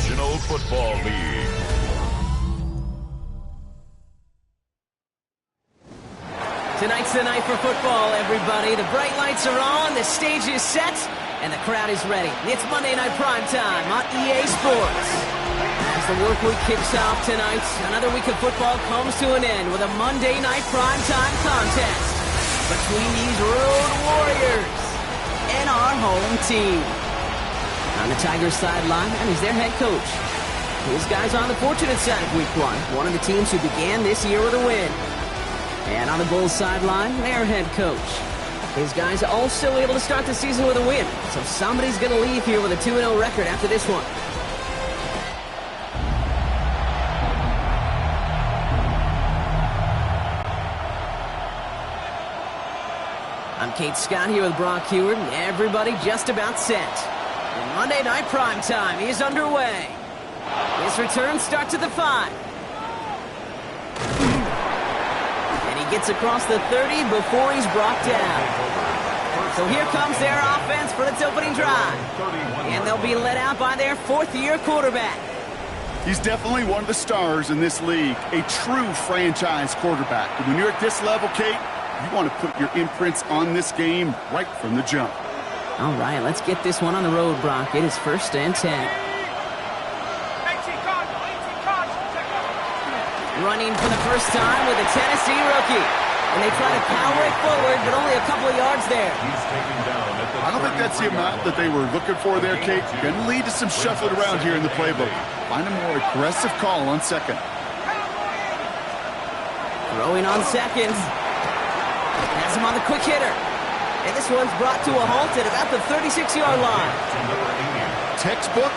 National Football League. Tonight's the night for football, everybody. The bright lights are on, the stage is set, and the crowd is ready. It's Monday Night Primetime on EA Sports. As the work week kicks off tonight, another week of football comes to an end with a Monday Night Primetime contest between these road warriors and our home team. On the Tigers sideline, and he's their head coach. His guys on the fortunate side of week one of the teams who began this year with a win. And on the Bulls sideline, their head coach. His guys also able to start the season with a win, so somebody's going to leave here with a 2-0 record after this one. I'm Kate Scott here with Brock Heward, and everybody just about set. And Monday Night Primetime is underway. His return starts at the 5. Gets across the 30 before he's brought down. So here comes their offense for its opening drive. And they'll be led out by their fourth-year quarterback. He's definitely one of the stars in this league, a true franchise quarterback. And when you're at this level, Kate, you want to put your imprints on this game right from the jump. All right, let's get this one on the road, Brock. It is 1st and 10. Running for the first time with a Tennessee rookie. And they try to power it forward, but only a couple of yards there. I don't think that's the amount that they were looking for there, Kate. Going to lead to some shuffling around here in the playbook. Find a more aggressive call on second. Throwing on seconds. Has him on the quick hitter. And this one's brought to a halt at about the 36-yard line. Textbook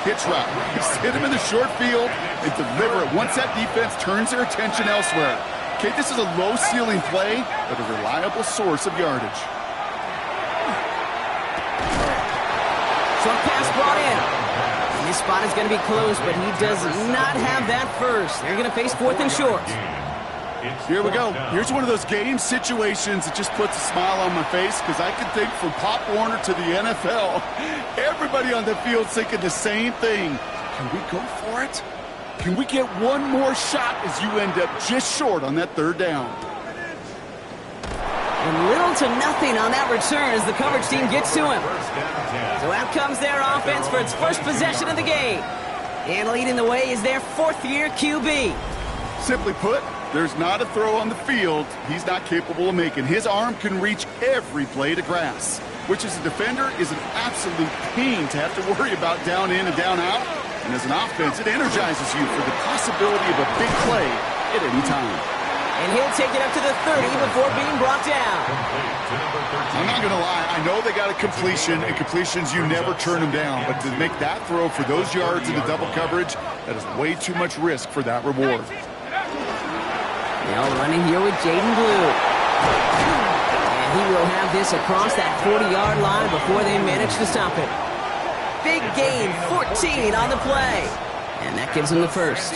hitch route. Just hit him in the short field and deliver it once that defense turns their attention elsewhere. Okay, this is a low-ceiling play, but a reliable source of yardage. Short pass brought in. And this spot is going to be close, but he does not have that first. They're going to face 4th and short. Here we go. Here's one of those game situations that just puts a smile on my face, because I can think from Pop Warner to the NFL, everybody on the field thinking the same thing. Can we go for it? Can we get one more shot as you end up just short on that 3rd down? And little to nothing on that return as the coverage team gets to him. So out comes their offense for its first possession of the game. And leading the way is their 4th-year QB. Simply put, there's not a throw on the field he's not capable of making. His arm can reach every blade of grass, which as a defender is an absolute pain to have to worry about down in and down out. And as an offense, it energizes you for the possibility of a big play at any time. And he'll take it up to the 30 before being brought down. I'm not going to lie. I know they got a completion, and completions, you never turn them down. But to make that throw for those yards in the double coverage, that is way too much risk for that reward. Now running here with Jaden Blue. And he will have this across that 40-yard line before they manage to stop it. Big gain, 14 on the play. And that gives him the first.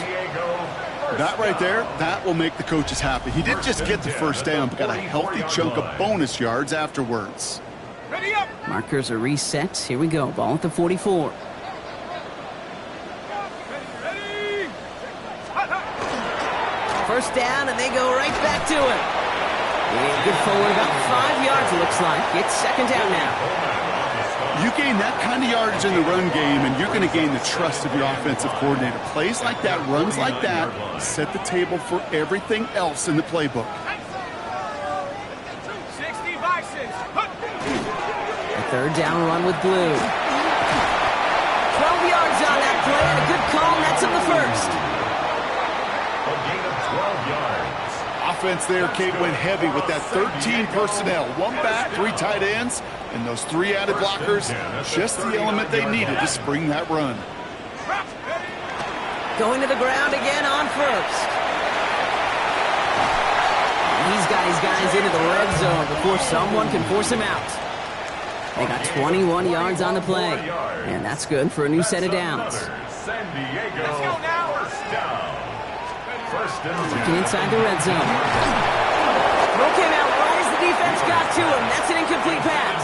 That right there, that will make the coaches happy. He didn't just get the first down, but got a healthy chunk of bonus yards afterwards. Markers are reset. Here we go. Ball at the 44. First down, and they go right back to it. And good forward, about 5 yards, it looks like. It's 2nd down now. You gain that kind of yardage in the run game, and you're going to gain the trust of your offensive coordinator. Plays like that, runs like that, set the table for everything else in the playbook. A 3rd down run with Blue. 12 yards on that play, and a good call, and that's in the first. Offense there, Kate, went heavy with that 13 personnel. 1 back, 3 tight ends, and those 3 added blockers, just the element they needed to spring that run. Going to the ground again on first. And he's got his guys into the red zone before someone can force him out. They got 21 yards on the play, and that's good for a new set of downs. Working inside the red zone. Throw came out right as the defense got to him. That's an incomplete pass.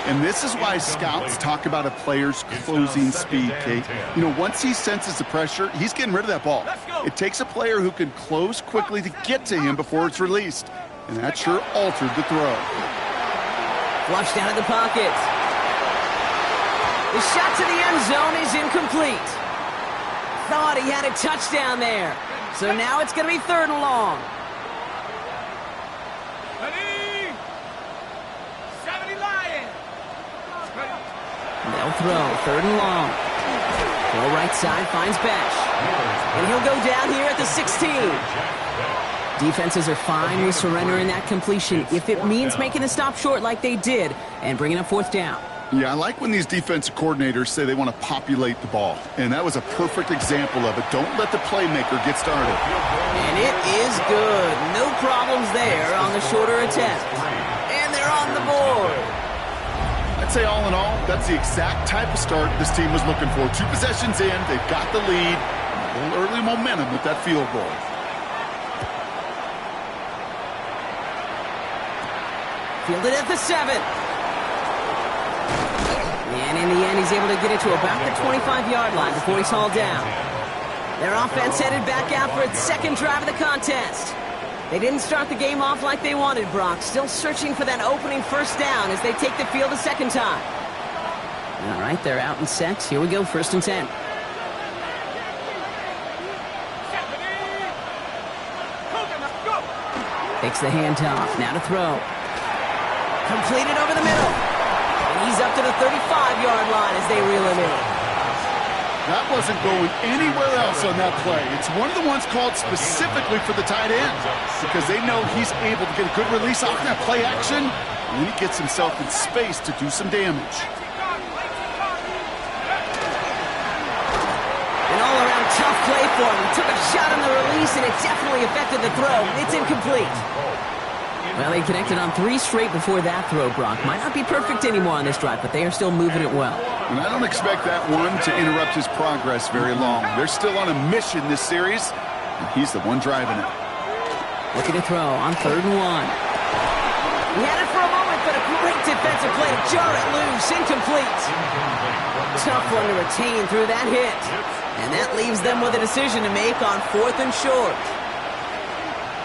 And this is why scouts talk about a player's closing speed, Kate. You know, once he senses the pressure, he's getting rid of that ball. It takes a player who can close quickly to get to him before it's released. And that sure altered the throw. Flushed out of the pocket. The shot to the end zone is incomplete. Thought he had a touchdown there. So now it's going to be 3rd and long. They'll throw, 3rd and long. Throw right side, finds Bash. And he'll go down here at the 16. Defenses are fine with surrendering that completion if it means making the stop short like they did and bringing up 4th down. Yeah, I like when these defensive coordinators say they want to populate the ball. And that was a perfect example of it. Don't let the playmaker get started. And it is good. No problems there on the shorter attempt. And they're on the board. I'd say all in all, that's the exact type of start this team was looking for. 2 possessions in, they've got the lead. A little early momentum with that field goal. Fielded at the 7. And in the end, he's able to get it to about the 25-yard line before he's hauled down. Their offense headed back out for its 2nd drive of the contest. They didn't start the game off like they wanted, Brock. Still searching for that opening 1st down as they take the field a 2nd time. All right, they're out in sets. Here we go, 1st and 10. Takes the handoff. Now to throw. Completed over the middle. And he's up to the 35-yard line as they reel him in. That wasn't going anywhere else on that play. It's one of the ones called specifically for the tight end because they know he's able to get a good release off that play action, and then he gets himself in space to do some damage. An all-around tough play for him. He took a shot on the release, and it definitely affected the throw. It's incomplete. Well, they connected on 3 straight before that throw, Brock. Might not be perfect anymore on this drive, but they are still moving it well. And I don't expect that one to interrupt his progress very long. They're still on a mission this series, and he's the one driving it. Looking to throw on 3rd and 1. He had it for a moment, but a great defensive play to jar it loose. Incomplete. Tough one to retain through that hit. And that leaves them with a decision to make on 4th and short.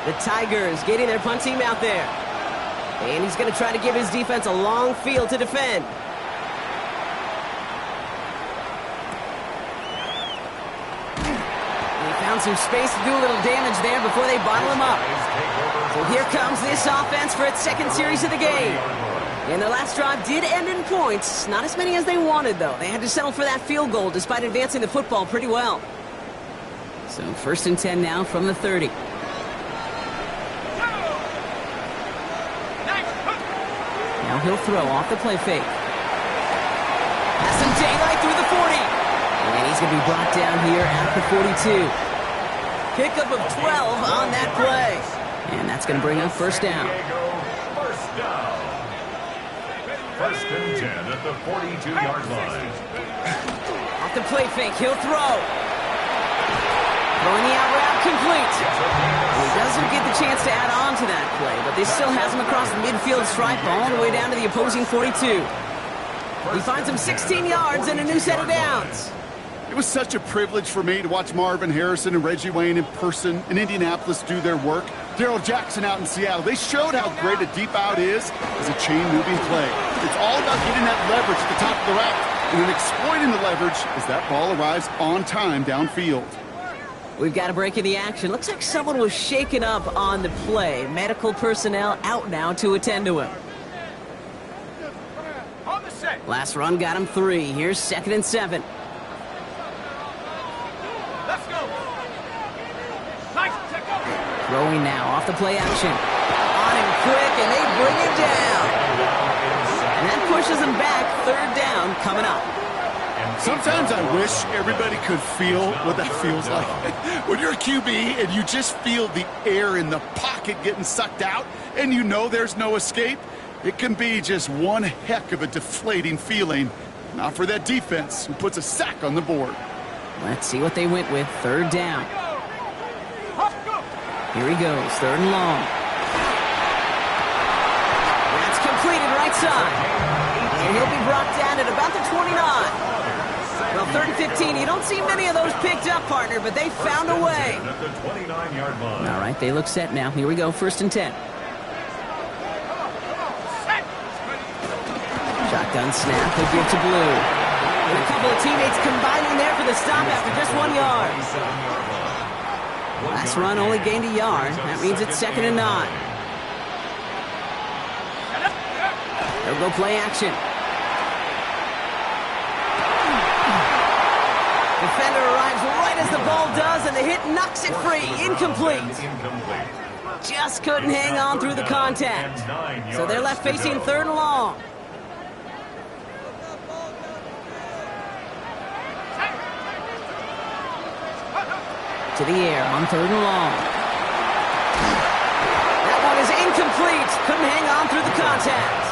The Tigers getting their punt team out there. And he's going to try to give his defense a long field to defend. He found some space to do a little damage there before they bottle him up. So here comes this offense for its 2nd series of the game. And their last drive did end in points. Not as many as they wanted, though. They had to settle for that field goal despite advancing the football pretty well. So 1st and 10 now from the 30. Now he'll throw off the play fake. Has some daylight through the 40. And he's going to be brought down here at the 42. Pickup of 12 on that play. And that's going to bring up 1st down. 1st and 10 at the 42-yard line. Off the play fake, he'll throw. Throwing the out route complete. He doesn't get the chance to add on to that play, but this still has him across the midfield stripe all the way down to the opposing 42. He finds him 16 yards and a new set of downs. It was such a privilege for me to watch Marvin Harrison and Reggie Wayne in person in Indianapolis do their work. Darrell Jackson out in Seattle. They showed how great a deep out is as a chain-moving play. It's all about getting that leverage at the top of the route and then exploiting the leverage as that ball arrives on time downfield. We've got a break in the action. Looks like someone was shaken up on the play. Medical personnel out now to attend to him. Last run got him 3. Here's 2nd and 7. Let's go. Throwing now off the play action. On him quick, and they bring him down. And that pushes him back. 3rd down coming up. Sometimes I wish everybody could feel what that feels like. When you're a QB and you just feel the air in the pocket getting sucked out and you know there's no escape, it can be just one heck of a deflating feeling. Not for that defense who puts a sack on the board. Let's see what they went with. 3rd down. Here he goes. 3rd and long. That's completed right side. And he'll be brought down at about the 29. Well, 3rd and 15, you don't see many of those picked up, partner, but they found a way. At the 29-yard line. All right, they look set now. Here we go, 1st and 10. Shotgun snap, he'll give to Blue. And a couple of teammates combining there for the stop after just 1 yard. Last run only gained a yard. That means it's 2nd and 9. They'll go play action. Defender arrives right as the ball does, and the hit knocks it free. Incomplete. Just couldn't hang on through the contact. So they're left facing 3rd and long. To the air on 3rd and long. That one is incomplete. Couldn't hang on through the contact.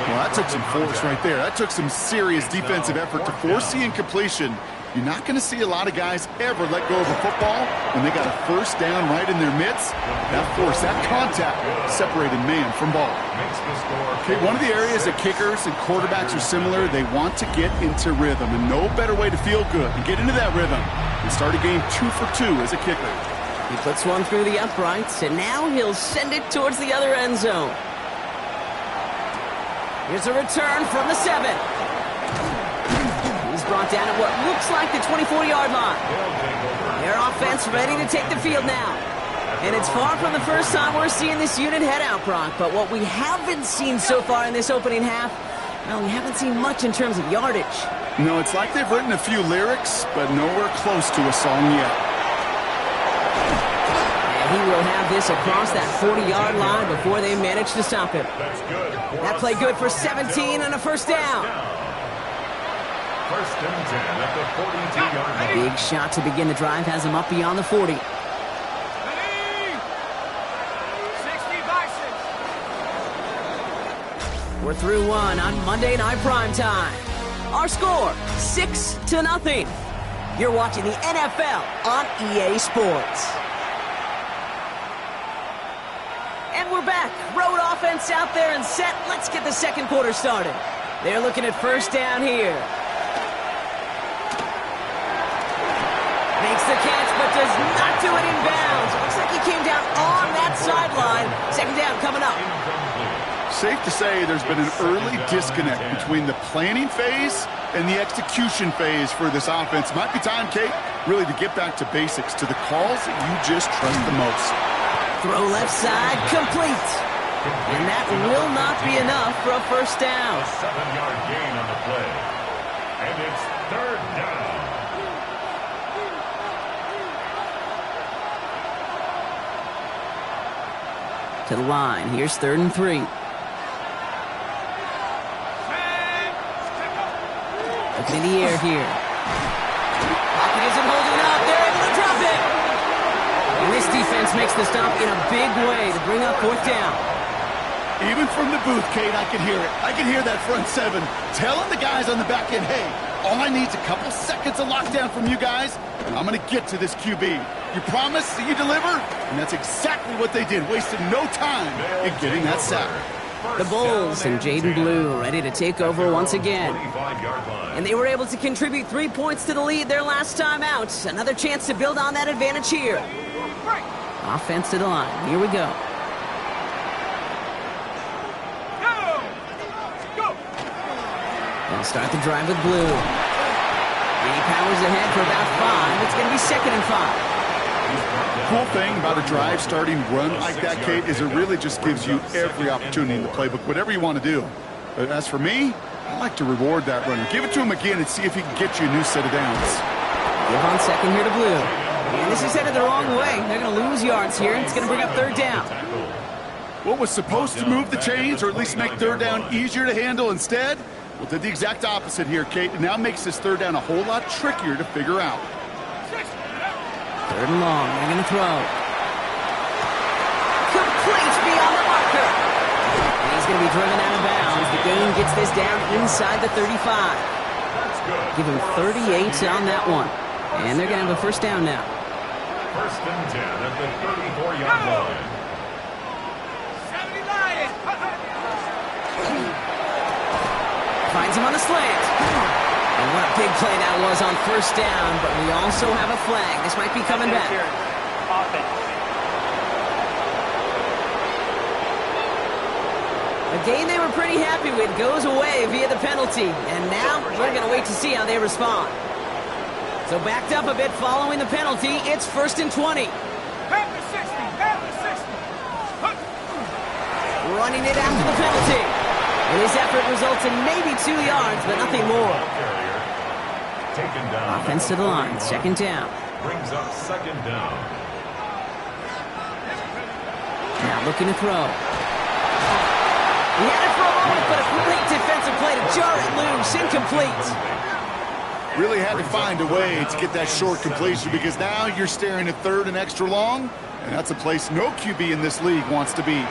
Well, that took some force right there. That took some serious defensive effort to force the incompletion. You're not going to see a lot of guys ever let go of a football when they got a 1st down right in their midst. That force, that contact, separated man from ball. Okay, one of the areas that kickers and quarterbacks are similar, they want to get into rhythm, and no better way to feel good and get into that rhythm and start a game 2 for 2 as a kicker. He puts one through the uprights, and now he'll send it towards the other end zone. Here's a return from the 7. He's brought down at what looks like the 24-yard line. Their offense ready to take the field now. And it's far from the first time we're seeing this unit head out, Brock. But what we haven't seen so far in this opening half, well, we haven't seen much in terms of yardage. No, it's like they've written a few lyrics, but nowhere close to a song yet. And he will have this across that 40-yard line before they manage to stop him. That play good for 17 and a 1st down. 1st and 10 at the 42-yard line. Big shot to begin the drive has him up beyond the 40. 60 Bisons. We're through one on Monday Night Primetime. Our score, 6-0. You're watching the NFL on EA Sports. And we're back. Road offense out there and set. Let's get the 2nd quarter started. They're looking at 1st down here. Makes the catch, but does not do it in bounds. Looks like he came down on that sideline. 2nd down coming up. Safe to say there's been an early disconnect between the planning phase and the execution phase for this offense. Might be time, Kate, really to get back to basics, to the calls that you just trust the most. Throw left side, complete. And that will not be enough for a 1st down. A 7-yard gain on the play. And it's 3rd down. To the line. Here's 3rd and 3. Up in the air here. Pocket isn't holding up. They're able to drop it. And this defense makes the stop in a big way to bring up 4th down. Even from the booth, Kate, I can hear it. I can hear that front 7 telling the guys on the back end, hey, all I need is a couple seconds of lockdown from you guys, and I'm going to get to this QB. You promise that you deliver? And that's exactly what they did, wasted no time in getting that sack. The Bulls and Jaden Blue ready to take over once again. And they were able to contribute 3 points to the lead their last time out. Another chance to build on that advantage here. Offense to the line. Here we go. They'll start the drive with Blue. And he powers ahead for about 5. It's going to be 2nd and 5. Cool thing about a drive starting run like that, Kate, is it really just gives you every opportunity in the playbook, whatever you want to do. But as for me, I like to reward that runner. Give it to him again and see if he can get you a new set of downs. Give on 2nd here to Blue. And this is headed the wrong way. They're going to lose yards here. It's going to bring up 3rd down. What was supposed to move the chains or at least make 3rd down easier to handle instead? Well, did the exact opposite here, Kate. It now makes this 3rd down a whole lot trickier to figure out. 3rd and long. They're going to throw. Complete beyond the marker. And he's going to be driven out of bounds. The gain gets this down inside the 35. Give him 38 on that one. And they're going to have a 1st down now. 1st and 10 at the 34-yard line. him on the slant. And what a big play that was on first down, but we also have a flag. This might be coming back. A game they were pretty happy with goes away via the penalty. And now we're going to wait to see how they respond. So backed up a bit following the penalty. It's 1st and 20. Running it after the penalty. And his effort results in maybe 2 yards, but nothing more. Offense to the line. 2nd down. Brings up 2nd down. Now looking to throw. He had it for a moment, but a great defensive play to jar it loose. Incomplete. Really had to find a way to get that short completion because now you're staring at 3rd and extra long, and that's a place no QB in this league wants to be.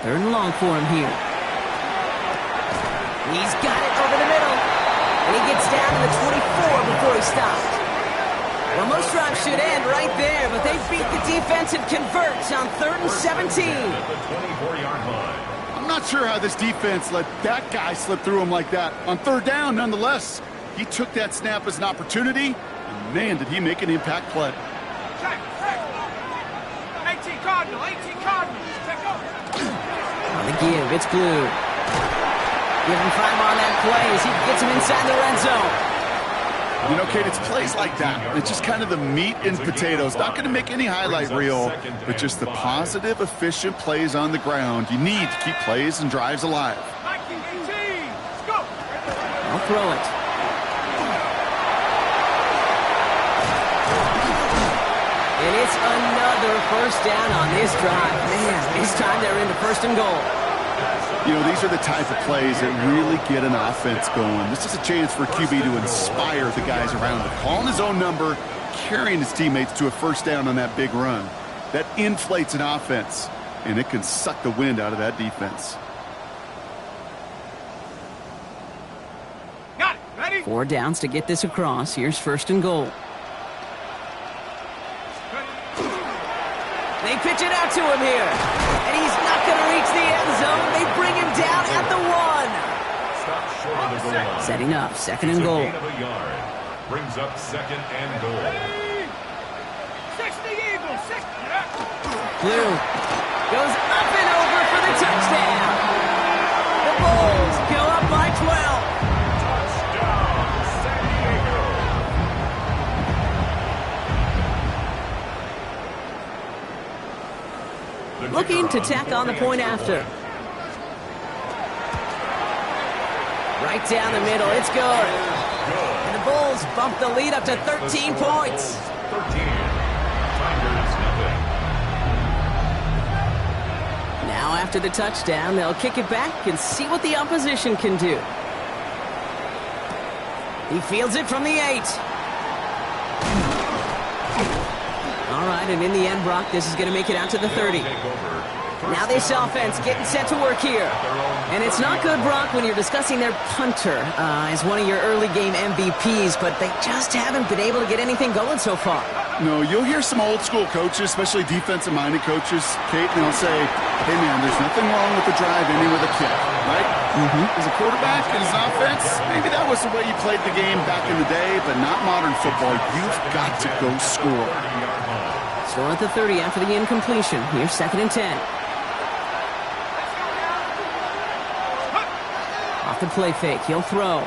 3rd and long for him here. He's got it over the middle. And he gets down to the 24 before he stops. Well, most drives should end right there, but they beat the defense and converts on 3rd and 17. I'm not sure how this defense let that guy slip through him like that. On 3rd down, nonetheless, he took that snap as an opportunity, and man, did he make an impact play. 18 Cardinal, 18 Cardinal. On the give, it's Blue. Give him time on that play as he gets him inside the red zone. You know, Kate, it's plays like that. It's just kind of the meat and potatoes. Not going to make any highlight reel, but just the positive, efficient plays on the ground. You need to keep plays and drives alive. I'll throw it. And it's another 1st down on this drive. Man, this time they're into 1st and goal. You know, these are the type of plays that really get an offense going. This is a chance for QB to inspire the guys around him. Calling his own number, carrying his teammates to a 1st down on that big run. That inflates an offense, and it can suck the wind out of that defense. Got it. Ready? 4 downs to get this across. Here's 1st and goal. They pitch it out to him here. And he's not going to reach the end zone. They bring him down at the 1. Stop short of the goal line. Setting up 2nd and goal. Gain of a yard. Brings up 2nd and goal. 60 Eagles, 60. Blue goes up and over for the touchdown. The Bulls go up by 12. Touchdown, San Diego. Looking to tack on the point after. Right down the middle, it's good. And the Bulls bump the lead up to 13 points. 13. Tigers nothing. Now after the touchdown, they'll kick it back and see what the opposition can do. He fields it from the 8. All right, and in the end, Brock, this is going to make it out to the 30. Now this offense getting set to work here. And it's not good, Brock, when you're discussing their punter as one of your early game MVPs, but they just haven't been able to get anything going so far. No, you'll hear some old school coaches, especially defensive-minded coaches, Kate, and they'll say, hey, man, there's nothing wrong with the drive ending with a kick, right? As a quarterback and as an offense, maybe that was the way you played the game back in the day, but not modern football. You've got to go score. Still at the 30 after the incompletion. Here's 2nd and 10. Off the play fake, he'll throw.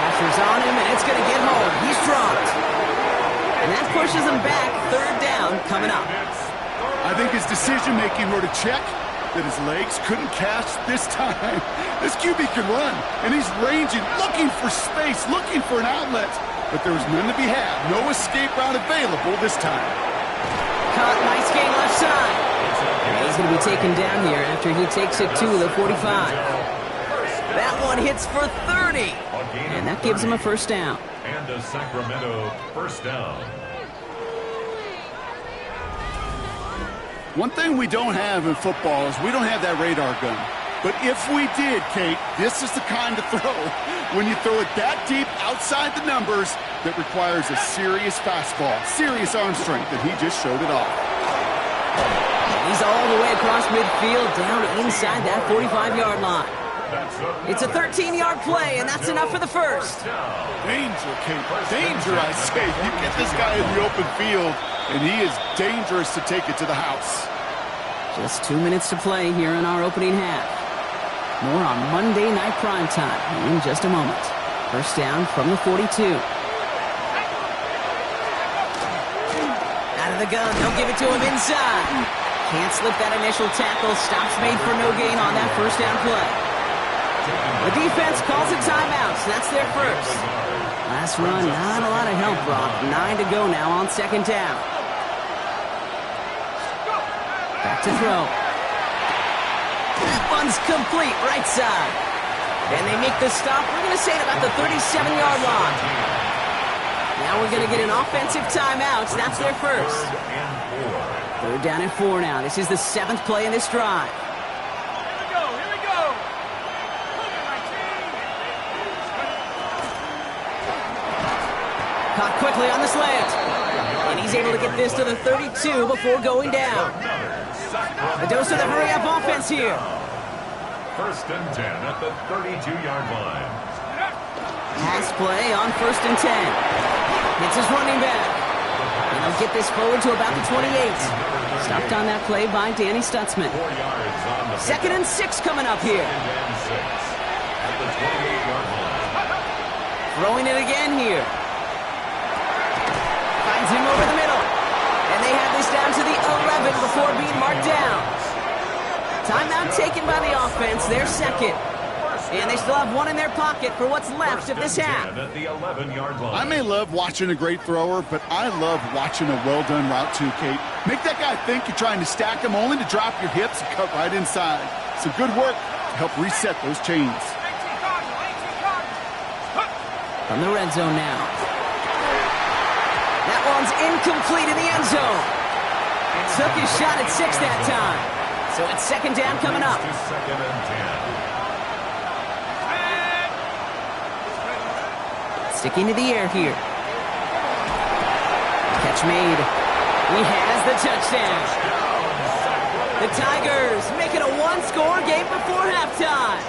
Pressure's on him, and it's going to get home. He's dropped. And that pushes him back. 3rd down coming up. I think his decision-making wrote a check that his legs couldn't catch this time. This QB can run, and he's ranging, looking for space, looking for an outlet. But there was none to be had. No escape route available this time. Caught, nice game left side. And he's going to be taken down here after he takes it to the 45. That one hits for 30. And that gives him a 1st down. And a Sacramento 1st down. One thing we don't have in football is we don't have that radar gun. But if we did, Kate, this is the kind of throw, when you throw it that deep outside the numbers, that requires a serious fastball, serious arm strength, and he just showed it off. He's all the way across midfield, down inside that 45-yard line. It's a 13-yard play, and that's enough for the first. Danger, Kate. Danger, I say. You get this guy in the open field, and he is dangerous to take it to the house. Just 2 minutes to play here in our opening half. More on Monday Night Primetime in just a moment. First down from the 42. Out of the gun, they'll give it to him inside. Can't slip that initial tackle. Stops made for no gain on that first down play. The defense calls a timeout. That's their first. Last run, not a lot of help, Brock. 9 to go now on second down. Back to throw. That one's complete, right side. And they make the stop. We're going to say it about the 37-yard line. Now we're going to get an offensive timeout. That's their first. Third down and 4 now. This is the 7th play in this drive. Here we go. Caught quickly on the slant. And he's able to get this to the 32 before going down. A dose of the hurry-up offense here. First and 10 at the 32-yard line. Pass play on first and 10. Hits his running back. And he'll get this forward to about the 28. Stopped on that play by Danny Stutzman. 4 yards on the Second and 6 coming up here. and 6 at the 28-yard line. Throwing it again here. Finds him over the middle. And they have this down to the 11 before being marked down. Timeout taken by the offense, their second. And they still have one in their pocket for what's left of this half. At the 11-yard line. I may love watching a great thrower, but I love watching a well-done route too, Kate. Make that guy think you're trying to stack him only to drop your hips and cut right inside. Some good work to help reset those chains. 18 Cardinal. From the red zone now. That one's incomplete in the end zone. Took his shot at 6 that time. So it's second down coming up. To second and 10. Sticking to the air here. Catch made. He has the touchdown. The Tigers make it a one-score game before halftime.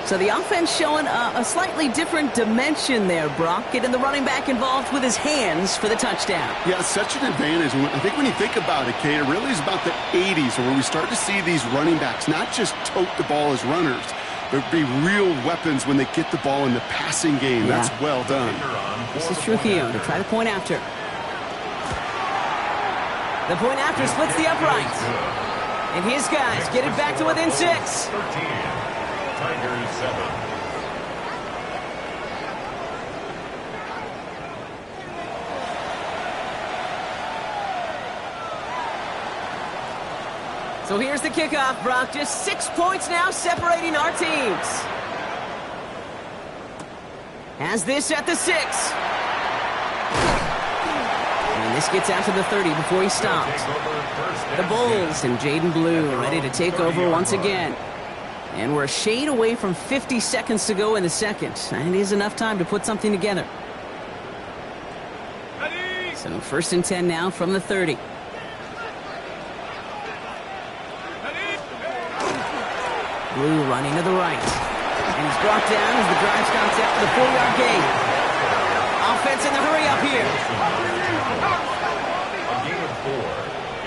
So the offense showing a slightly different dimension there, Brock. Getting the running back involved with his hands for the touchdown. Yeah, such an advantage. And I think when you think about it, Kate, it really is about the 80s where we start to see these running backs not just tote the ball as runners, but be real weapons when they get the ball in the passing game. Yeah. That's well done. This is Trujillo to try the point after. The point after splits the uprights. And his guys get it back to within 6. 13. Tigers 7. So here's the kickoff, Brock. Just 6 points now separating our teams. Has this at the 6. And this gets out to the 30 before he stops. The Bulls and Jaden Blue ready to take over once again. And we're a shade away from 50 seconds to go in the second. And it is enough time to put something together. So first and 10 now from the 30. Blue running to the right. And he's brought down as the drive stops after the 4-yard gain. Offense in the hurry up here. A gain of 4.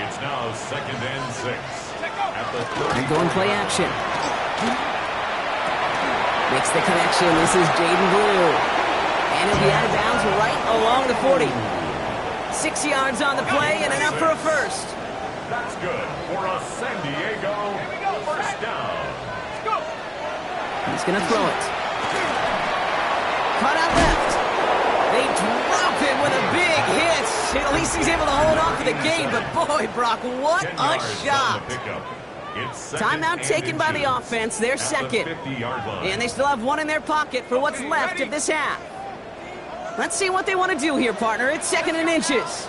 It's now second and 6 at the 30. And going play action. Makes the connection. This is Jaden Blue. And he'll be out of bounds right along the 40. 6 yards on the play and enough for a first. That's good for a San Diego first down. He's going to throw it. Caught out left. They drop him with a big hit. At least he's able to hold on for the game. But boy, Brock, what a shot. Timeout taken by the offense. Their second. And they still have one in their pocket for what's left of this half. Let's see what they want to do here, partner. It's second and inches.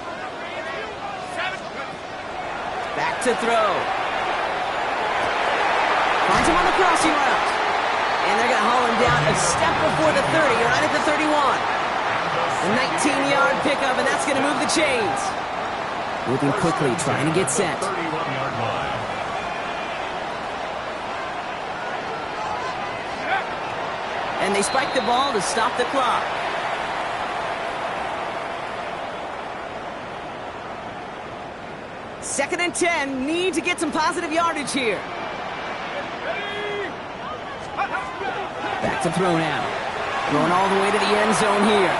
Back to throw. Finds him on the crossing route. And they're going to haul him down a step before the 30, right at the 31. A 19-yard pickup, and that's going to move the chains. Moving quickly, trying to get set. 31-yard line. And they spike the ball to stop the clock. Second and 10, need to get some positive yardage here. Back to throw now. Going all the way to the end zone here.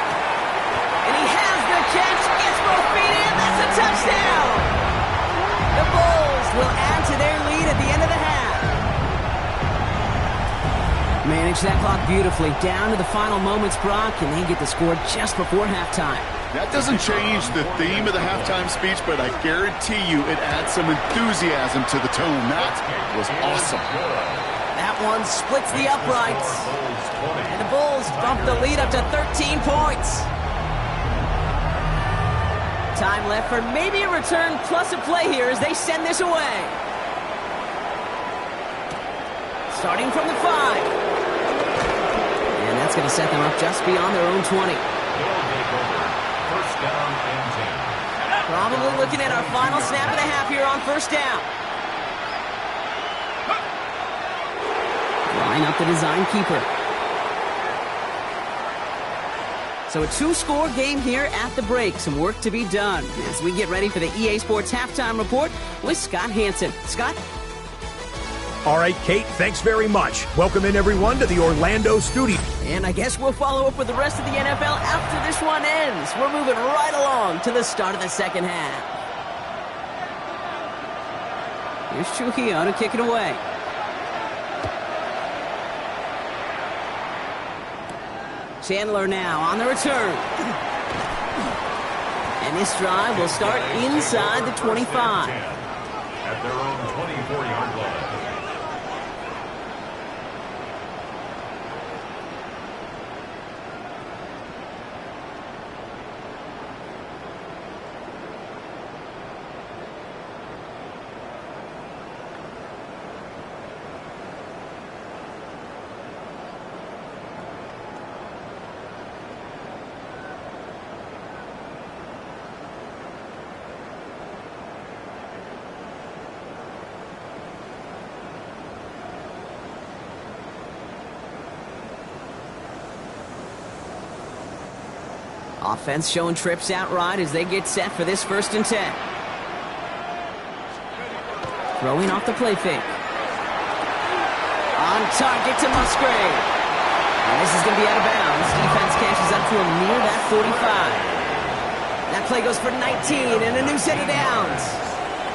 And he has the catch, gets both feet in, that's a touchdown! The Bulls will add to their lead at the end of the half. Manage that clock beautifully, down to the final moments, Brock, and they get the score just before halftime. That doesn't change the theme of the halftime speech, but I guarantee you it adds some enthusiasm to the tone. That was awesome. That one splits the uprights. And the Bulls bump the lead up to 13 points. Time left for maybe a return plus a play here as they send this away. Starting from the 5. And that's going to set them up just beyond their own 20. First down and 10. Probably looking at our final snap of the half here on first down. Line up the design keeper. So a 2-score game here at the break. Some work to be done as we get ready for the EA Sports Halftime Report with Scott Hansen. Scott? All right, Kate, thanks very much. Welcome in, everyone, to the Orlando studio. And I guess we'll follow up with the rest of the NFL after this one ends. We're moving right along to the start of the second half. Here's Trujillo to kick it away. Chandler now on the return. And this drive will start inside the 25. At their own 24-yard line. Offense showing trips outright as they get set for this 1st and 10. Throwing off the play fake. On target to Musgrave. And this is going to be out of bounds. Defense catches up to him near that 45. That play goes for 19 and a new set of downs.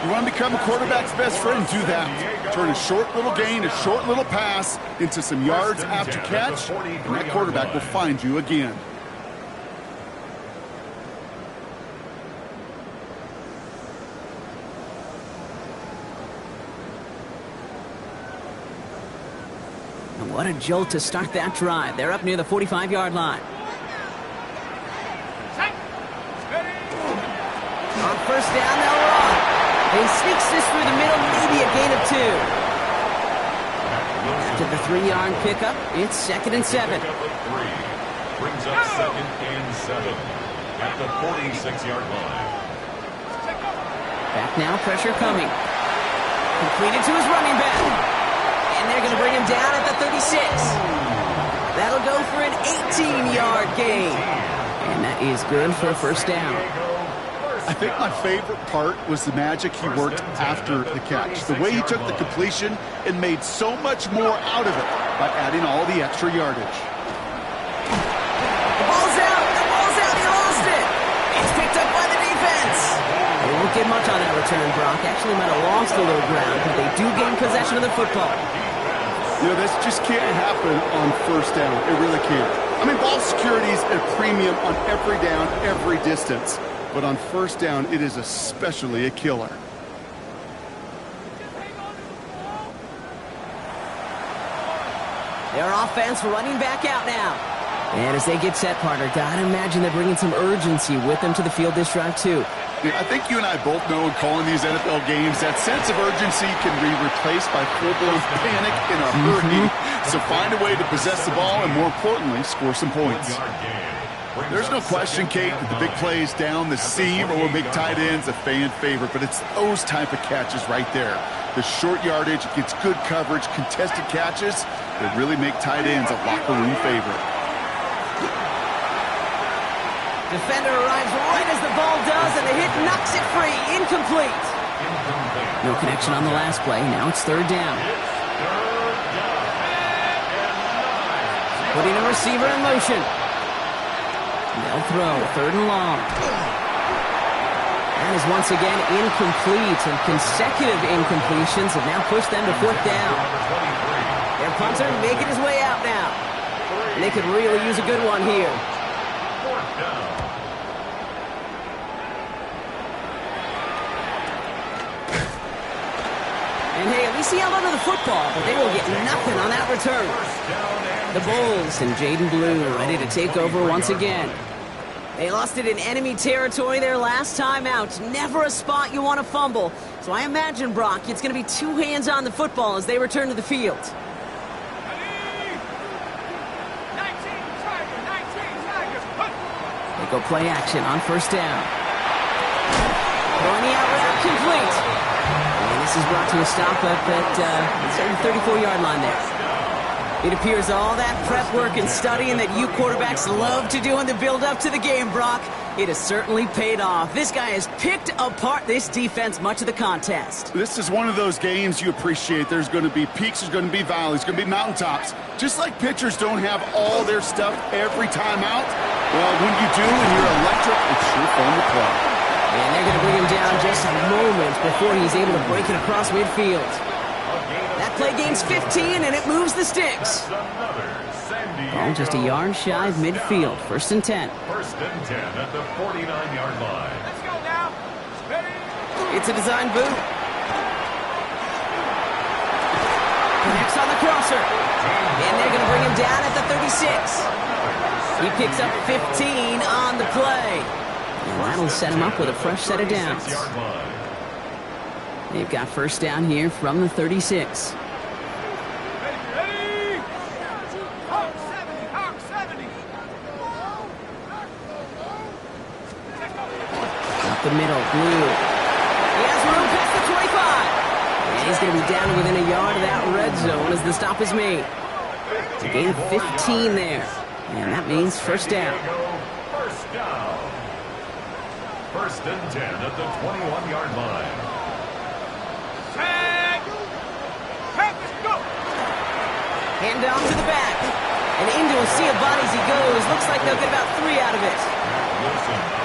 You want to become a quarterback's best friend? Do that. Turn a short little gain, a short little pass into some yards after catch, and that quarterback will find you again. What a jolt to start that drive. They're up near the 45-yard line. On first down, they'll run. He sneaks this through the middle, maybe a gain of 2. After the 3-yard pickup, it's 2nd and 7. Brings up 2nd and 7 at the 46-yard line. Back now, pressure coming. Completed to his running back. And they're going to bring him down at the 36. That'll go for an 18-yard gain. And that is good for a first down. I think my favorite part was the magic he worked after the catch. The way he took the completion and made so much more out of it by adding all the extra yardage. The ball's out. The ball's out. He lost it. It's picked up by the defense. They won't get much on that return, Brock. Actually might have lost a little ground, but they do gain possession of the football. You know, this just can't happen on first down. It really can't. I mean, ball security is at a premium on every down, every distance. But on first down, it is especially a killer. Their offense running back out now. And as they get set, partner, gotta imagine they're bringing some urgency with them to the field this drive, too. Yeah, I think you and I both know in calling these NFL games, that sense of urgency can be replaced by full-blown panic in a hurry. So find a way to possess the ball and, more importantly, score some points. There's no question, Kate, that the big plays down the seam or big tight ends a fan favorite, but it's those type of catches right there. The short yardage, gets good coverage, contested catches that really make tight ends a locker room favorite. Defender arrives right as the ball does, and the hit knocks it free. Incomplete. No connection on the last play. Now it's third down. Putting a receiver in motion. They'll throw, third and long. That is once again incomplete, and consecutive incompletions have now pushed them to fourth down. Their punter making his way out now. And they could really use a good one here. And hey, at least he held onto the football, but they will get nothing on that return. The Bulls and Jaden Blue ready to take over once again. They lost it in enemy territory their last time out. Never a spot you want to fumble. So I imagine, Brock, it's going to be two hands on the football as they return to the field. 19 Tigers. They go play action on first down. Throwing the out route complete. And this is brought to a stop up at the 34-yard line there. It appears all that prep work and studying that you quarterbacks love to do in the build-up to the game, Brock, it has certainly paid off. This guy has picked apart this defense much of the contest. This is one of those games you appreciate. There's going to be peaks, there's going to be valleys, there's going to be mountaintops. Just like pitchers don't have all their stuff every time out, well, when you do and you're electric, it's sure fun to play. And they're going to bring him down just a moment before he's able to break it across midfield. That play gains 15, and it moves the sticks. Ball just a yard shy of midfield. First and 10. First and 10 at the 49-yard line. Let's go now. Ready? It's a design boot. Connects on the crosser. And they're going to bring him down at the 36. He picks up 15 on the play. And that'll set him up with a fresh set of downs. They've got first down here from the 36. Ready? Hawk 70. Hawk 70. Up the middle, Blue. He has room past the 25. And he's going to be down within a yard of that red zone as the stop is made. It's a gain of 15 there. And that means first down. First down. First and 10 at the 21-yard line. Hand off to the back. And into a sea of bodies he goes. Looks like they'll get about 3 out of it.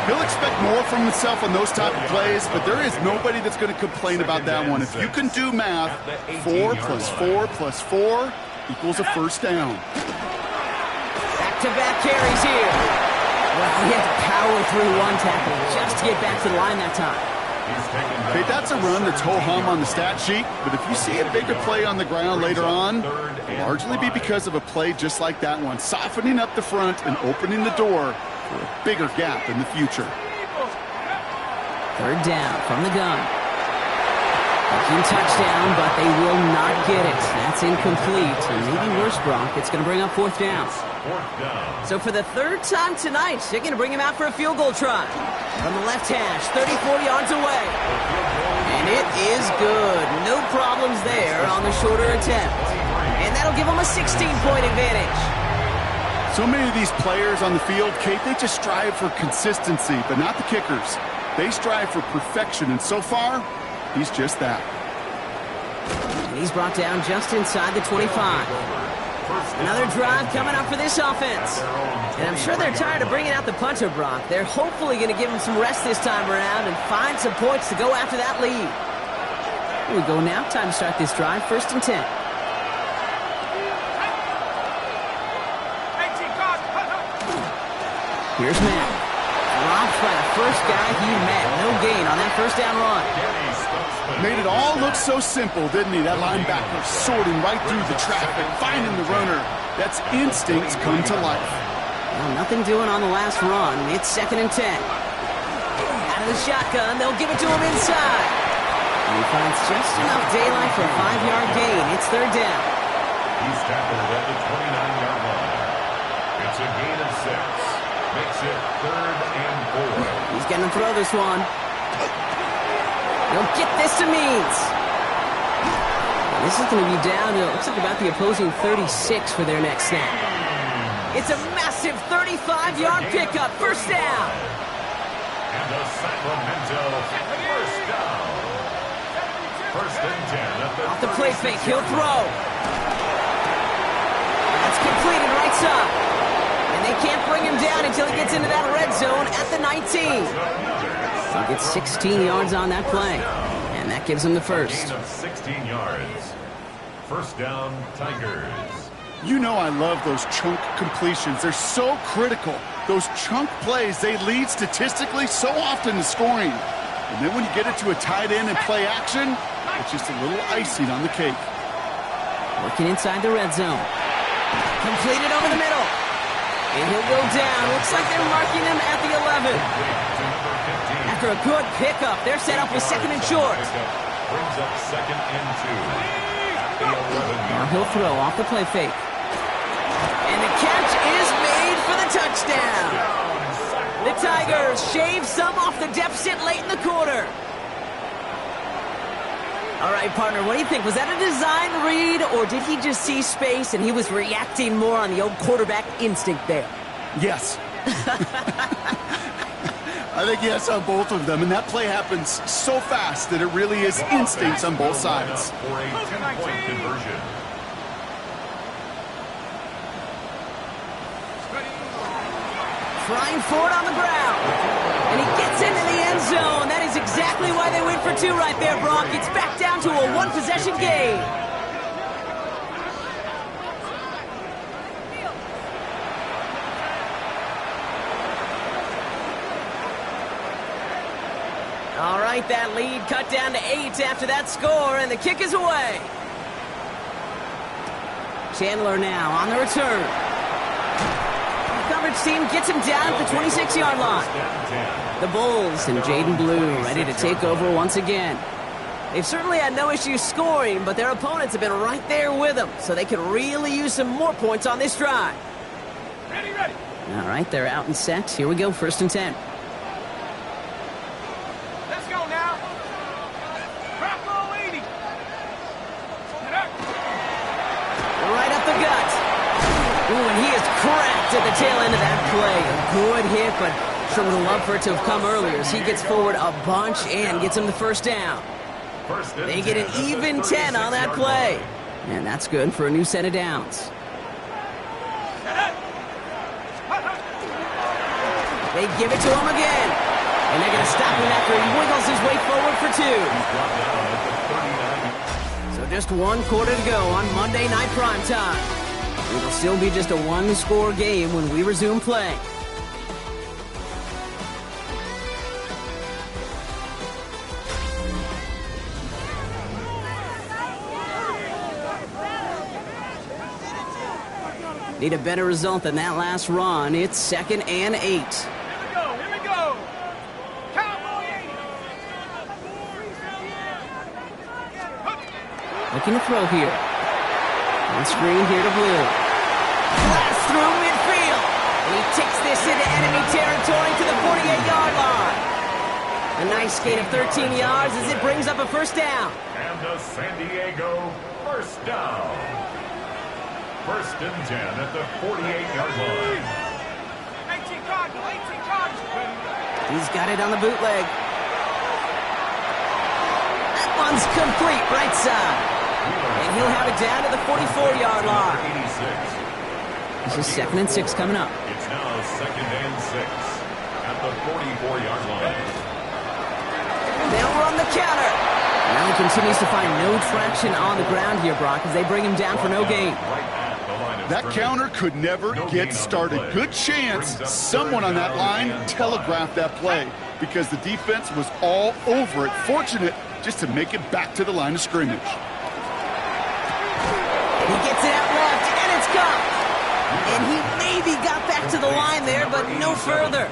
He'll expect more from himself on those type of plays, but there is nobody that's going to complain about that one. If you can do math, 4 plus 4 plus 4 equals a first down. Back-to-back carries here. Well, he had to power through one tackle just to get back to the line that time. Okay, that's a run that's ho-hum on the stat sheet, but if you see a bigger play on the ground later on, it'll largely be because of a play just like that one, softening up the front and opening the door for a bigger gap in the future. Third down from the gun. Key touchdown, but they will not get it. That's incomplete, and maybe worse, Brock, it's going to bring up fourth down. So for the third time tonight, they're going to bring him out for a field goal try. From the left hash, 34 yards away. And it is good. No problems there on the shorter attempt. And that'll give them a 16-point advantage. So many of these players on the field, Kate, they just strive for consistency, but not the kickers. They strive for perfection, and so far, he's just that. And he's brought down just inside the 25. Another drive coming up for this offense. And I'm sure they're tired of bringing out the punter, Brock. They're hopefully going to give him some rest this time around and find some points to go after that lead. Here we go now. Time to start this drive. First and 10. Here's Matt. Dropped by the first guy he met. No gain on that first down run. Made it all look so simple, didn't he? That linebacker sorting right through the traffic, finding the runner. That's instincts come to life. Well, nothing doing on the last run. It's second and 10. Out of the shotgun, they'll give it to him inside. And he finds just enough daylight for a 5-yard gain. It's third down. He's tackled at the 29-yard line. It's a gain of 6. Makes it 3rd and 4. He's going to throw this one. He'll get this to Means. This is going to be down to, it looks like about the opposing 36 for their next snap. It's a massive 35-yard pickup. First down. And the Sacramento first down. 1st and 10 at the Off the play fake, he'll throw. That's completed right side. And they can't bring him down until he gets into that red zone at the 19. So he gets 16 yards on that play. And that gives him the first. Gain of 16 yards. First down, Tigers. You know I love those chunk completions. They're so critical. Those chunk plays, they lead statistically so often to scoring. And then when you get it to a tight end and play action, it's just a little icing on the cake. Working inside the red zone. Completed over the middle. And he'll go down. Looks like they're marking him at the 11. After a good pickup, they're set up with 2nd and short. Brings up 2nd and 2. At the 11. Now he'll throw off the play fake. And the catch is made for the touchdown. The Tigers shave some off the deficit late in the quarter. All right, partner, what do you think? Was that a design read, or did he just see space and he was reacting more on the old quarterback instinct there? Yes. I think yes on both of them, and that play happens so fast that it really is instincts on both sides. For a 10-point conversion. Flying forward on the ground. And he gets into the end zone. That is exactly why they went for 2 right there, Brock. It's back down to a 1-possession game. All right, that lead cut down to 8 after that score, and the kick is away. Chandler now on the return. Coverage team gets him down at the 26-yard line. The Bulls and Jaden Blue ready to take over once again. They've certainly had no issue scoring, but their opponents have been right there with them, so they could really use some more points on this drive. Ready. All right, they're out and set. Here we go, 1st and 10. Let's go now. Drop roll 80. Right up the gut. Ooh, and he is cracked at the tail end of that play. A good hit, but sure would have loved for it to have come earlier as he gets forward a bunch and gets him the first down. They get an even 10 on that play. And that's good for a new set of downs. They give it to him again. And they're going to stop him after he wiggles his way forward for 2. So just 1 quarter to go on Monday Night Primetime. It'll still be just a 1-score game when we resume play. Need a better result than that last run. It's 2nd and 8. Here we go. Cowboy 80. Looking to throw here. On screen here to Blue. Blast through midfield. And he takes this into enemy territory to the 48-yard line. A nice gain of 13 yards as it brings up a first down. And the San Diego first down. 1st and 10 at the 48-yard line. 18 Cardinals. He's got it on the bootleg. That one's complete right side. And he'll have it down to the 44-yard line. This is 2nd and 6 coming up. It's now 2nd and 6 at the 44-yard line. They'll run the counter. Now he continues to find no traction on the ground here, Brock, as they bring him down for no gain. That counter could never get started. Good chance someone on that line telegraphed that play because the defense was all over it. Fortunate just to make it back to the line of scrimmage. He gets it out left, and it's gone. And he maybe got back to the line there, but no further.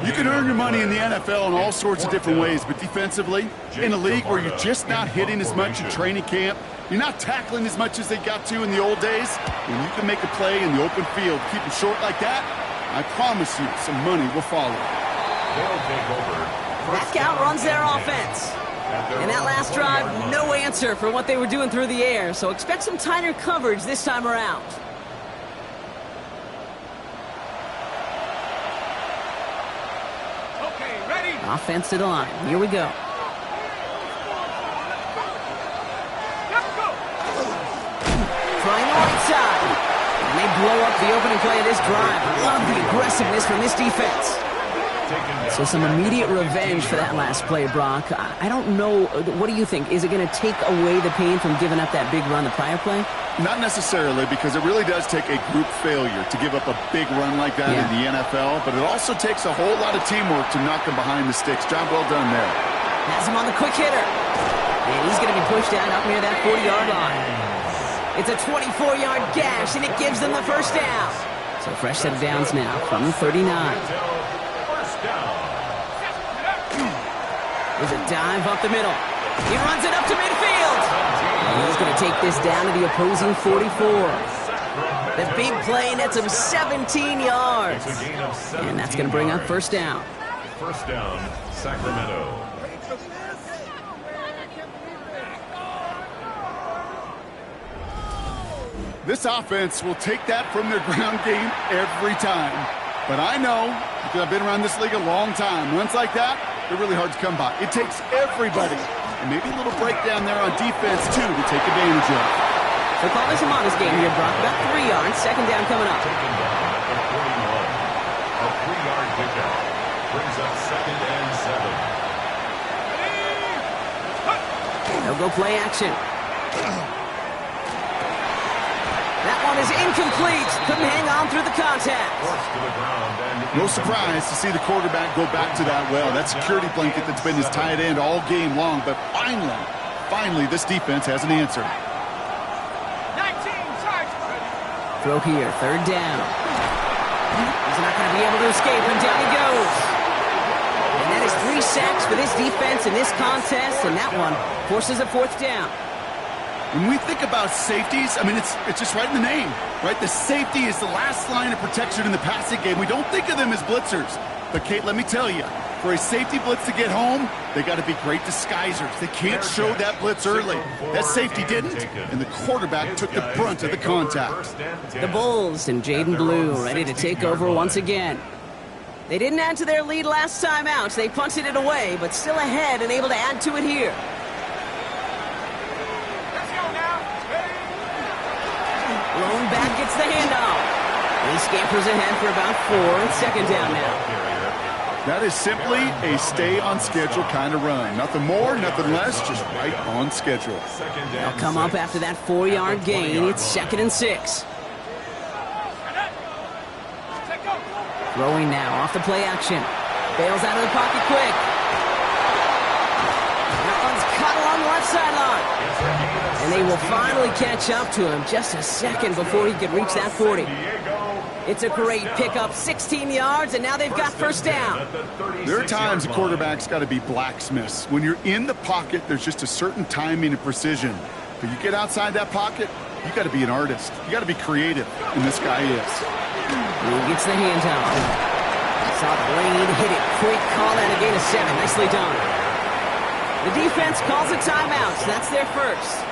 You can earn your money in the NFL in all sorts of different ways, but defensively, in a league where you're just not hitting as much in training camp, you're not tackling as much as they got to in the old days, when you can make a play in the open field, keep them short like that, I promise you, some money will follow. They'll take over. That count runs their offense. And that last drive, no answer for what they were doing through the air, so expect some tighter coverage this time around. Okay, ready? Offense to the line. Here we go. Let's go. Trying the right side. And they blow up the opening play of this drive. Love the aggressiveness from this defense. So some immediate revenge for that last play, Brock. I don't know. What do you think? Is it going to take away the pain from giving up that big run the prior play? Not necessarily, because it really does take a group failure to give up a big run like that in the NFL, but it also takes a whole lot of teamwork to knock them behind the sticks. Job well done there. Has him on the quick hitter. And he's going to be pushed out up near that 40-yard line. It's a 24-yard gash, and it gives them the first down. So fresh set of downs now from the 39. There's a dive up the middle. He runs it up to midfield. And he's going to take this down to the opposing 44. The big play nets him 17 yards. And that's going to bring up first down. First down, Sacramento. This offense will take that from their ground game every time. But I know, because I've been around this league a long time, runs like that, they're really hard to come by. It takes everybody, and maybe a little breakdown there on defense, too, to take advantage of. So call this a modest game here, Brock. About 3 yards. Second down coming up. Taken down at the 41. A 3-yard pickup brings up second and 7. They'll go play action. That one is incomplete. Couldn't hang on through the contact. Forced to the ground and No surprise to see the quarterback go back to that well. That security blanket that's been his tight end all game long. But finally, this defense has an answer. 19, charge. Throw here, third down. He's not going to be able to escape, and down he goes. And that is 3 sacks for this defense in this contest, and that one forces a fourth down. When we think about safeties, I mean, it's just right in the name, right? The safety is the last line of protection in the passing game. We don't think of them as blitzers. But, Kate, let me tell you, for a safety blitz to get home, they got to be great disguisers. They can't show that blitz early. That safety didn't, and the quarterback took the brunt of the contact. The Bulls and Jaden Blue ready to take over once again. They didn't add to their lead last time out. They punted it away, but still ahead and able to add to it here. Lone back gets the handoff. He scampers ahead for about 4. Second down now. That is simply a stay-on-schedule kind of run. Nothing more, nothing less, just right on schedule. They'll come up after that 4-yard gain. It's 2nd and 6. Throwing now off the play action. Bails out of the pocket quick. That one's caught along the left sideline. And they will finally catch up to him just a second before he could reach that 40. It's a great pickup, 16 yards, and now they've got first down. There are times a quarterback's got to be blacksmiths. When you're in the pocket, there's just a certain timing and precision. But you get outside that pocket, you got to be an artist. You got to be creative, and this guy is. He gets the handoff. Saw Blade hit it quick, call that a gain of 7. Nicely done. The defense calls a timeout, so that's their first.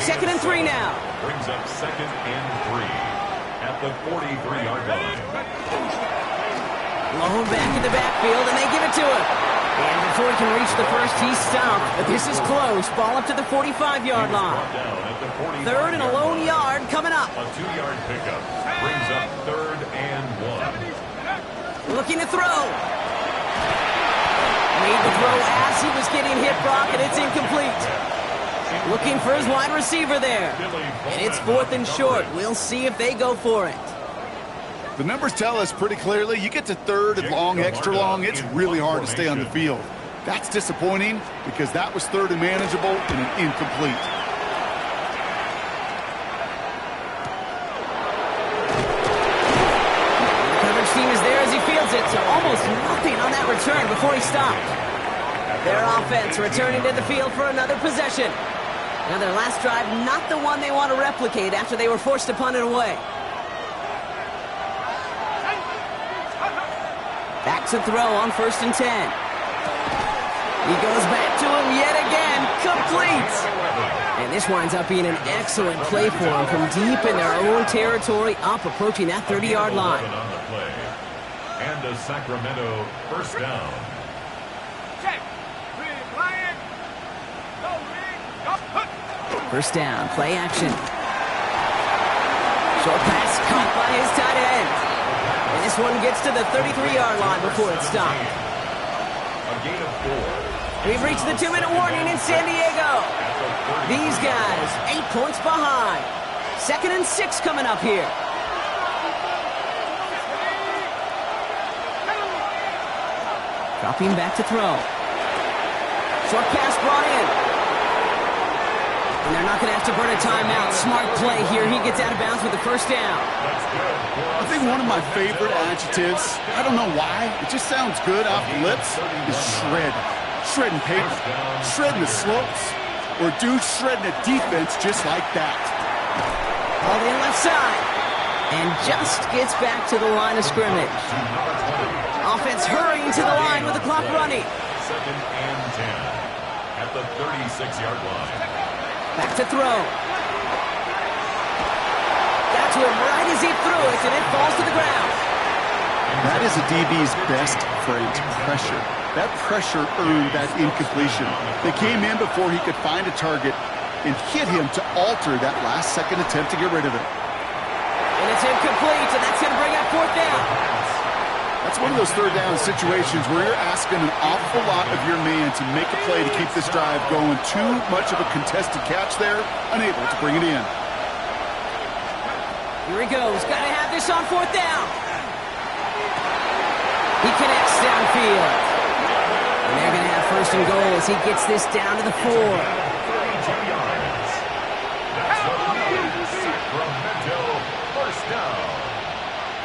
2nd and 3 now. Brings up 2nd and 3 at the 43-yard line. Lone back in the backfield, and they give it to him. And before he can reach the first, he's stopped. But this is close. Ball up to the 45-yard line. 3rd and a lone yard coming up. A 2-yard pickup brings up 3rd and 1. Looking to throw. Made the throw as he was getting hit, Brock, and it's incomplete. Looking for his wide receiver there. And it's 4th and short. We'll see if they go for it. The numbers tell us pretty clearly, you get to 3rd and long, extra long, it's really hard to stay on the field. That's disappointing because that was 3rd and manageable and an incomplete. The coverage team is there as he fields it, so almost nothing on that return before he stopped. Their offense returning to the field for another possession. Now their last drive, not the one they want to replicate after they were forced to punt it away. Back to throw on 1st and 10. He goes back to him yet again. Complete. And this winds up being an excellent play for him from deep in their own territory, up approaching that 30-yard line. And a Sacramento first down. Check. Lion. Go, Lee. Go. First down, play action. Short pass caught by his tight end. And this one gets to the 33-yard line before it's stopped. A gain of 4. We've reached the 2-minute warning in San Diego. These guys, 8 points behind. 2nd and 6 coming up here. Dropping back to throw. Short pass brought in. And they're not going to have to burn a timeout. Smart play here. He gets out of bounds with the first down. I think one of my favorite adjectives, I don't know why, it just sounds good off the lips, is shred. Shredding paper, shredding the slopes, or dude shredding a defense just like that. Ball in left side. And just gets back to the line of scrimmage. Offense hurrying to the line with the clock running. 2nd and 10 at the 36-yard line. Back to throw. Got to him right as he threw it, and it falls to the ground. That is a DB's best friend, pressure. That pressure earned that incompletion. They came in before he could find a target and hit him to alter that last-second attempt to get rid of it. And it's incomplete, and that's going to bring up 4th down. That's one of those 3rd down situations where you're asking an awful lot of your man to make a play to keep this drive going. Too much of a contested catch there, unable to bring it in. Here he goes. Got to have this on 4th down. He connects downfield. And they're going to have 1st and goal as he gets this down to the 4. 32 yards. That's the Sacramento first down.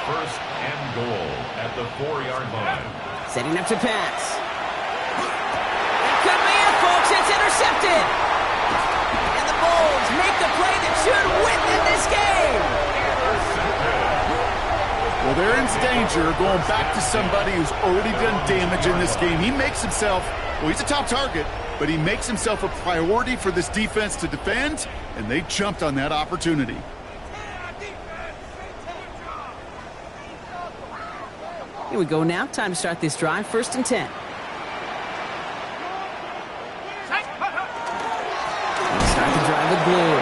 1st and goal at the 4-yard line. Setting up to pass. It could be it, folks. It's intercepted. And the Bulls make the play that should win them this game. Well, they're in danger going back to somebody who's already done damage in this game. He makes himself, well, he's a top target, but he makes himself a priority for this defense to defend, and they jumped on that opportunity. Here we go now. Time to start this drive. 1st and 10. Start the drive with Blue.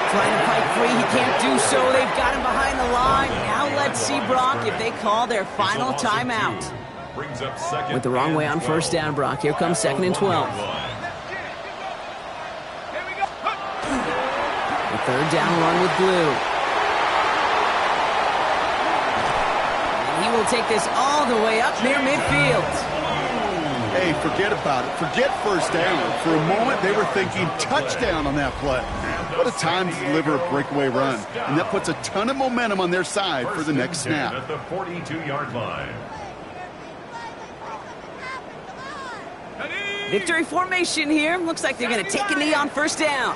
Trying to fight free. He can't do so. They've got him behind the line. Now let's see, Brock, if they call their final timeout. With the wrong way on 1st down, Brock. Here comes 2nd and 12. The 3rd down run with Blue. He will take this all the way up near midfield. Hey, forget about it. Forget 1st down. For a moment, they were thinking touchdown on that play. What a time to deliver a breakaway run. And that puts a ton of momentum on their side for the next snap. At the 42-yard line. Victory formation here. Looks like they're going to take a knee on 1st down.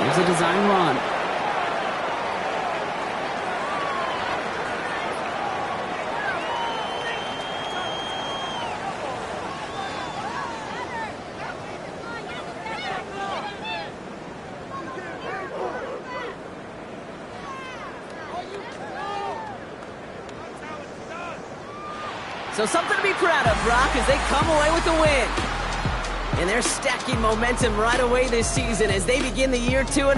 Here's a design run. So something to be proud of, Brock, as they come away with the win. And they're stacking momentum right away this season as they begin the year 2-0.